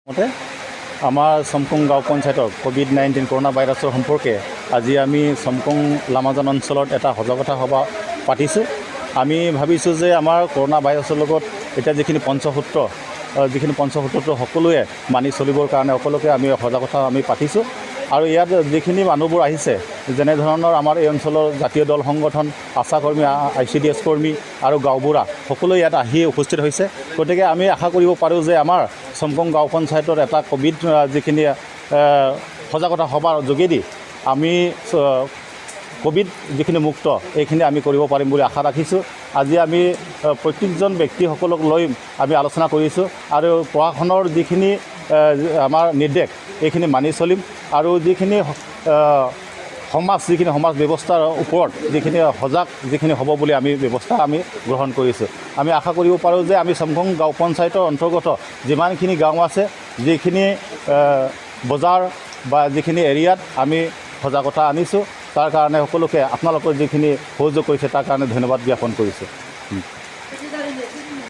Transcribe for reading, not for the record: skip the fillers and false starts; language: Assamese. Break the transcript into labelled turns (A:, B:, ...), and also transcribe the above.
A: মতে আমাৰ চমকং গাঁও পঞ্চায়তৰ কোভিড-19 কৰোণা ভাইৰাছৰ সম্পৰ্কে আজি আমি চমকং লামাজান অঞ্চলত এটা সজাগতা সভা পাতিছোঁ। আমি ভাবিছোঁ যে আমাৰ কৰোণা ভাইৰাছৰ লগত এতিয়া যিখিনি পঞ্চসূত্ৰটো সকলোৱে মানি চলিবৰ কাৰণে সকলোকে আমি সজাগতা পাতিছোঁ। আৰু ইয়াত যিখিনি মানুহবোৰ আহিছে, যেনেধৰণৰ আমাৰ এই অঞ্চলৰ জাতীয় দল সংগঠন, আশা কৰ্মী, ICDS কৰ্মী আৰু গাঁওবুঢ়া সকলোৱে ইয়াত আহি উপস্থিত হৈছে। গতিকে আমি আশা কৰিব পাৰোঁ যে আমাৰ চমকং গাঁও পঞ্চায়তৰ এটা কোভিড যিখিনি সজাগতা সভাৰ যোগেদি আমি কোভিড যিখিনি মুক্ত এইখিনি আমি কৰিব পাৰিম বুলি আশা ৰাখিছোঁ। আজি আমি প্ৰত্যেকজন ব্যক্তিসকলক লৈ আমি আলোচনা কৰিছোঁ আৰু প্ৰশাসনৰ যিখিনি আমাৰ নিৰ্দেশ এইখিনি মানি চলিম আৰু যিখিনি সমাজ ব্যৱস্থাৰ ওপৰত যিখিনি সজাগ হ'ব বুলি আমি ব্যৱস্থা আমি গ্ৰহণ কৰিছোঁ। আমি আশা কৰিব পাৰোঁ যে আমি চমকং গাঁও পঞ্চায়তৰ অন্তৰ্গত যিমানখিনি গাঁও আছে, যিখিনি বজাৰ বা যিখিনি এৰিয়াত আমি সজাগতা আনিছোঁ, তাৰ কাৰণে সকলোকে আপোনালোকৰ যিখিনি সহযোগ কৰিছে তাৰ কাৰণে ধন্যবাদ জ্ঞাপন কৰিছোঁ।